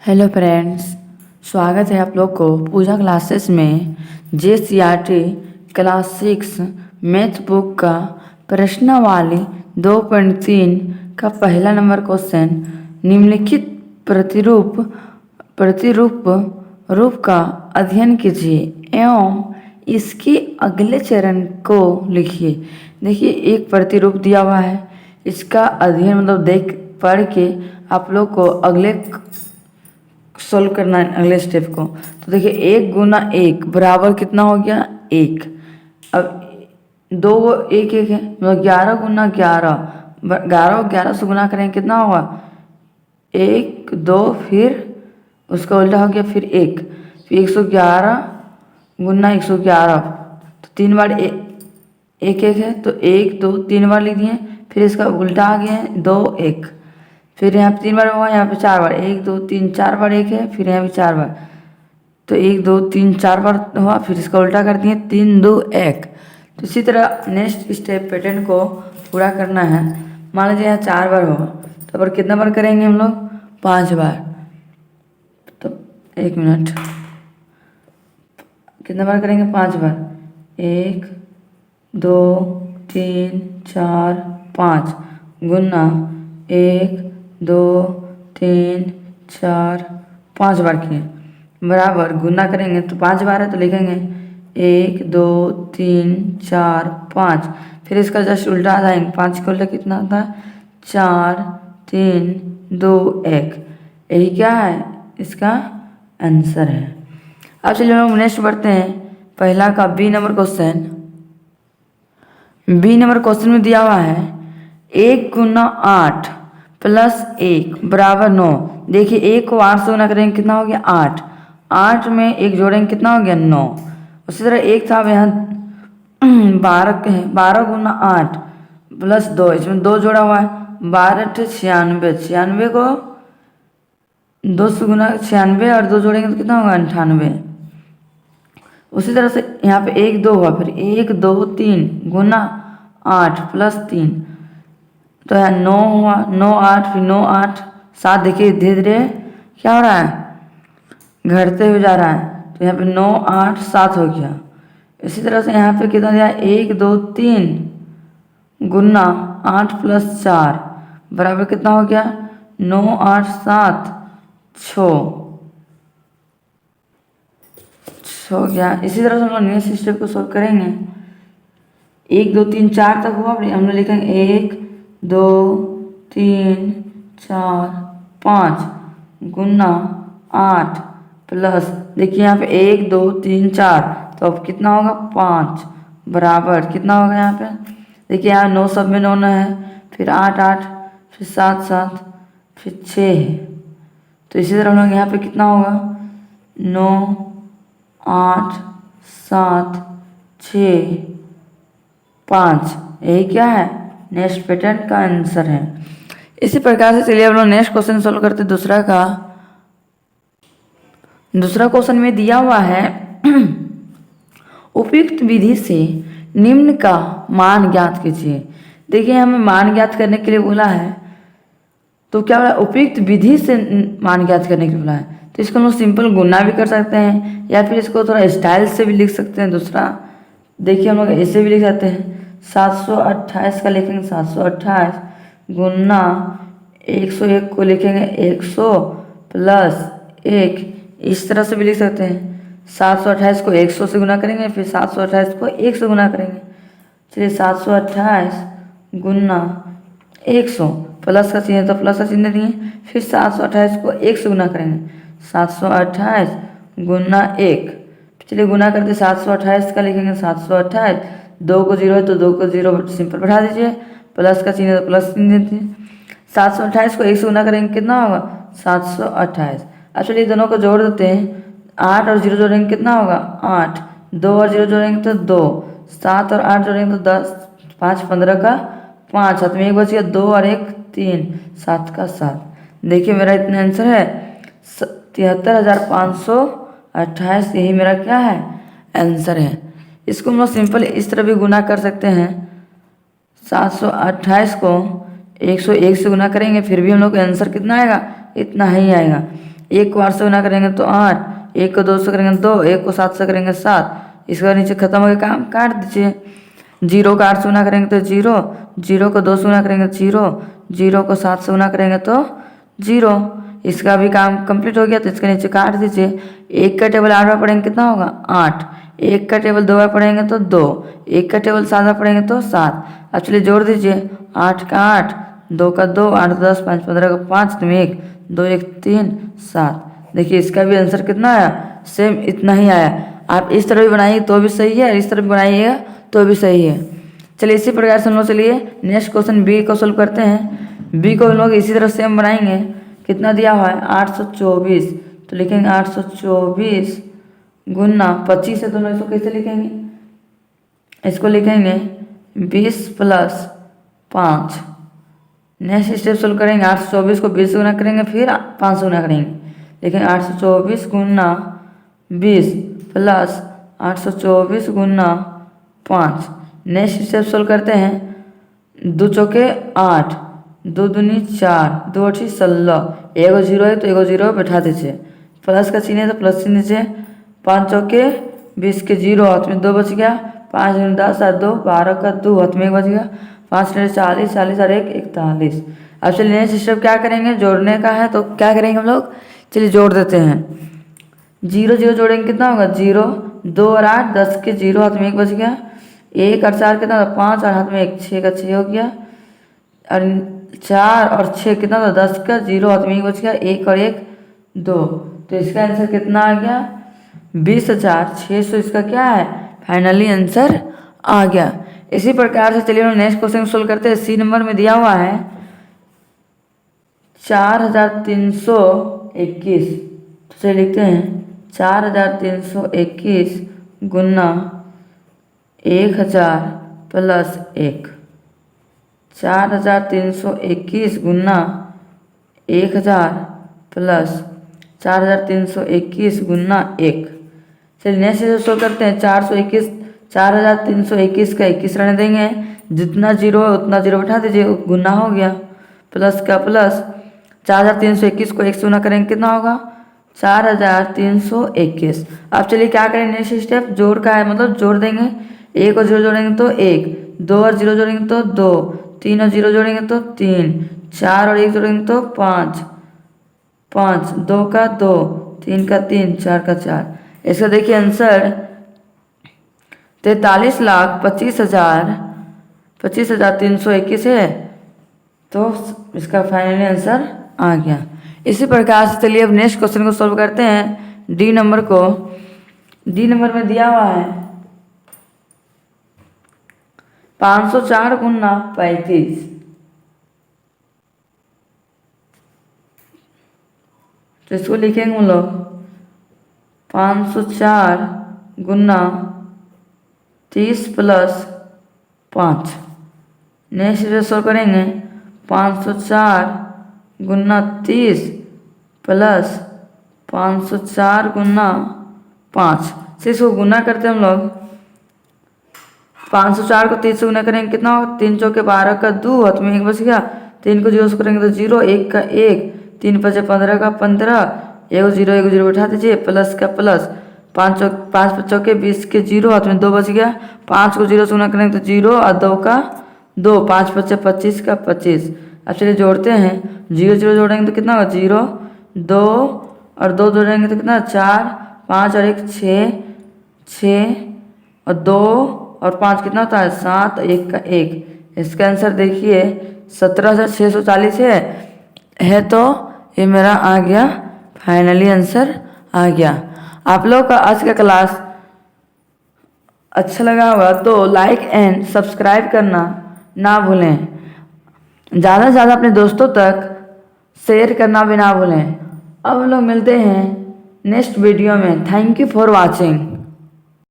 Hello friends, स्वागत है आप लोग को पूजा क्लासेस में JCRT क्लास 6 मैथ बुक का प्रश्नावली 2.3 का पहला नंबर क्वेश्चन। निम्नलिखित रूप का अध्ययन कीजिए एवं इसके अगले चरण को लिखिए। देखिए, एक प्रतिरूप दिया हुआ है, इसका अध्ययन मतलब देख पढ़ के आप लोग को अगले सोल्व करना है अगले स्टेप को। तो देखिए, 1 गुना 1 बराबर कितना हो गया? 1। अब 2 1 1 है, मतलब 11 गुना 11, 11 से गुना करेंगे कितना होगा? 1 2, फिर उसका उल्टा हो गया, फिर 1, फिर 111 गुना 111, तो 3 बार 1 1 है, तो 1 2 3 बार लिख दिए। फिर इसका उल्टा आ गया है 2 1, फिर यहाँ पे 3 बार हुआ, यहाँ पे 4 बार, 1 2 3 4 बार 1 है, फिर यहाँ पे 4 बार, तो 1 2 3 4 बार हुआ। फिर इसका उल्टा कर दिए 3 2 1। तो इसी तरह नेक्स्ट स्टेप पैटर्न को पूरा करना है। मान लीजिए यहाँ 4 बार हुआ, तो पर कितना बार करेंगे हम लोग? 5 बार। तो 1 मिनट, कितना बार करेंगे? 5 बार। 1 2 3 4 5 गुना 1 2 3 4 5 बार किए, बराबर गुना करेंगे तो 5 बार है, तो लिखेंगे 1 2 3 4 5। फिर इसका जस्ट उल्टा आ जाएंगे, 5 का उल्टा कितना होता है? 4 3 2 1। यही क्या है? इसका आंसर है। अब चलिए हम नेक्स्ट बढ़ते हैं। पहला का बी नंबर क्वेश्चन में दिया हुआ है 1 गुना 8 प्लस 1 बराबर 9। देखिए, 1 को 8 से गुना करेंगे कितना हो गया? 8। 8 में 1 जोड़ेंगे कितना हो गया? 9। उसी तरह एक था यहाँ 12 गुना 8 प्लस 2, इसमें 2 जोड़ा हुआ है, 12 96। 96 को 2 से गुना 96 और 2 जोड़ेंगे तो कितना होगा? 98। उसी तरह से यहाँ पे 1 2 हुआ, फिर 1 2 3 गुना 8 प्लस 3, तो यहाँ 9 हुआ, 9 8, फिर 9 8 7। देखिए धीरे धीरे क्या हो रहा है? घटते हुए जा रहा है। तो यहाँ पे 9 8 7 हो गया। इसी तरह से यहाँ पे कितना दिया? 1 2 3 गुना 8 प्लस 4 बराबर कितना हो गया? 9 8 7 6 हो गया। इसी तरह से हम लोग नेक्स्ट स्टेप को सॉल्व करेंगे। 1 2 3 4 तक हुआ, हम लोग लिखेंगे 1 2 3 4 5 गुना 8 प्लस, देखिए यहाँ पे 1 2 3 4, तो अब कितना होगा? 5 बराबर कितना होगा? यहाँ पे देखिए, यहाँ 9 सब में 9 9 है, फिर 8 8, फिर 7 7, फिर 6 है। तो इसी तरह हम लोग यहाँ पे कितना होगा? 9 8 7 6 5। यही क्या है? नेक्स्ट पैटर्न का आंसर है। इसी प्रकार से चलिए हम लोग नेक्स्ट क्वेश्चन सोल्व करते। दूसरा क्वेश्चन में दिया हुआ है उपयुक्त विधि से निम्न का मान ज्ञात कीजिए। देखिए, हमें मान ज्ञात करने के लिए बोला है, तो क्या बोला? उपयुक्त विधि से मान ज्ञात करने के लिए बोला है। तो इसको हम लोग सिंपल गुना भी कर सकते हैं, या फिर इसको थोड़ा स्टाइल से भी लिख सकते हैं। दूसरा देखिए, हम लोग ऐसे भी लिख सकते हैं, 728 का लिखेंगे 728 गुना 101 को लिखेंगे 100 प्लस 1। इस तरह से भी लिख सकते हैं, 728 को 100 से गुना करेंगे, फिर 728 को 1 से गुना करेंगे। चलिए, 728 गुना 100, प्लस का चिन्ह तो प्लस का चिन्ह दिए, फिर 728 को 1 से गुना करेंगे, 728 गुना 1। चलिए गुना करते 728 का लिखेंगे 728, 2 को 0 है तो 2 को 0 सिंपल बढ़ा दीजिए, प्लस का चिन्ह तो प्लस चिन्ह देते हैं। 728 को 1 से गुना करेंगे कितना होगा? 728। अब चलिए दोनों को जोड़ देते हैं, 8 और 0 जोड़ेंगे कितना होगा? 8, 2 और 0 जोड़ेंगे तो 2, 7 और 8 जोड़ेंगे तो 10, 5 15 का 5, हाथ में 1 बच गया, 2 और 1 3, 7 का 7। देखिए मेरा इतना आंसर है 73,528। यही मेरा क्या है? आंसर है। इसको हम लोग सिंपल इस तरह भी गुना कर सकते हैं, 728 को 101 से गुना करेंगे, फिर भी हम लोग का आंसर कितना आएगा? इतना ही आएगा। 1 को 8 से गुना करेंगे तो 8, 1 को 2 से करेंगे 2, 1 को 7 से करेंगे 7। इसके बाद नीचे खत्म हो गया काम, काट दीजिए। 0 को 8 से गुना करेंगे तो 0, 0 को 2 से गुना करेंगे 0, 0 को 7 से गुना करेंगे तो 0। इसका भी काम कंप्लीट हो गया, तो इसके नीचे काट दीजिए। 1 का टेबल 8 बार पढ़ेंगे कितना होगा 8, 1 का टेबल 2 बार पढ़ेंगे तो 2, 1 का टेबल 7 बार पढ़ेंगे तो 7। अब चलिए जोड़ दीजिए, 8 का 8, 2 का 2, 8 10, 5 15 का 5, 2 1, 2 1 3 7। देखिए इसका भी आंसर कितना आया, सेम इतना ही आया। आप इस तरह भी बनाइए तो भी सही है, और इस तरह भी बनाइएगा तो भी सही है। चलिए इसी प्रकार से हम लोग चलिए नेक्स्ट क्वेश्चन बी को सोल्व करते हैं। बी को हम लोग इसी तरह सेम बनाएंगे। कितना दिया हुआ है 824, तो लिखेंगे 824 गुना 25 है, तो हम लोग इसको कैसे लिखेंगे, इसको लिखेंगे 20 + 5। नेक्स्ट स्टेप सोल्व करेंगे, 824 को 20 से गुना करेंगे, फिर 5 से गुना करेंगे। लेकिन 824 गुना 20 + 824 गुना 5। नेक्स्ट स्टेप सोल्व करते हैं, 2 चौके 8, 2 दूनी 4, 2 8 16, एगो 0 है तो एगो 0 बैठा दीजिए, प्लस का चिन्ह है तो प्लस चिन्ह दीजिए। 5 चौके 20 के 0 हाथ में 2 बच गया, 5 दूनी 10 और 2 12 का 2 हाथ में 1 बच गया, 5 40, 40 और 1 41। अब चलिए नेक्स्ट स्टेप क्या करेंगे, जोड़ने का है तो क्या करेंगे हम लोग, चलिए जोड़ देते हैं। 0 0 जोड़ेंगे कितना होगा 0, 2 और 8 10 के 0 हाथ में 1 बच गया, 1 और 4 कितना था 5 और हाथ में 1 6 का 6 हो गया, और 4 और 6 कितना था 10 का 0 हाथ में 1 बच गया, 1 और 1 2। तो इसका आंसर कितना आ गया 20,600। इसका क्या है फाइनली आंसर आ गया। इसी प्रकार से चलिए हम नेक्स्ट क्वेश्चन सोल्व करते हैं। सी नंबर में दिया हुआ है 4321, तो चलिए लिखते हैं 4321 गुना 1000 + 1। 4321 गुना 1000 + 4321 गुना 1। चलिए नेक्स्ट सोल्व करते हैं। 4321 का 21 रहने देंगे, जितना 0 है उतना 0 बैठा दीजिए, गुना हो गया, प्लस का प्लस। 4321 को 1 से गुना करेंगे कितना होगा 4321। अब चलिए क्या करेंगे नेक्स्ट स्टेप, जोड़ का है मतलब जोड़ देंगे। 1 और 0 जोड़ेंगे तो 1, 2 और 0 जोड़ेंगे तो 2, 3 और 0 जोड़ेंगे तो 3, 4 और 1 जोड़ेंगे तो 5, 5 2 का 2, 3 का 3, 4 का 4। इसका देखिए आंसर 43,25,321 है, तो इसका फाइनली आंसर आ गया। इसी प्रकार से चलिए अब नेक्स्ट क्वेश्चन को सॉल्व करते हैं। डी नंबर को, डी नंबर में दिया हुआ है 504 गुना 35, तो इसको लिखेंगे हम लोग 504 गुना 30 + 5। नेक्स्ट सॉल्व करेंगे 504 गुना 30 + 504 गुना 5 से इसको गुना करते हैं हम लोग। 504 को 30 से गुना करेंगे कितना होगा 3 चौके 12 का 2 हाथ में 1 बच गया, 3 को 0 से करेंगे तो 0, 1 का 1, 3 × 5 = 15 का 15, 1 0 बैठा दीजिए, प्लस का प्लस। 5 चौके 20 के 0 हाथ में 2 बच गया, 5 को 0 से गुना करेंगे तो 0 और 2 का 2, 5 × 5 = 25 का 25। अब चलिए जोड़ते हैं। 0 0 जोड़ेंगे तो कितना होगा 0, 2 और 2 जोड़ेंगे तो कितना 4, 5 और 1 6, 6 और 2 और 5 कितना होता है 7, 1 का 1। इसका आंसर देखिए 17,640 है, तो ये मेरा आ गया फाइनली आंसर आ गया। आप लोग का आज का क्लास अच्छा लगा होगा तो लाइक एंड सब्सक्राइब करना ना भूलें, ज़्यादा से ज़्यादा अपने दोस्तों तक शेयर करना भी ना भूलें। अब हम लोग मिलते हैं नेक्स्ट वीडियो में। Thank you for watching.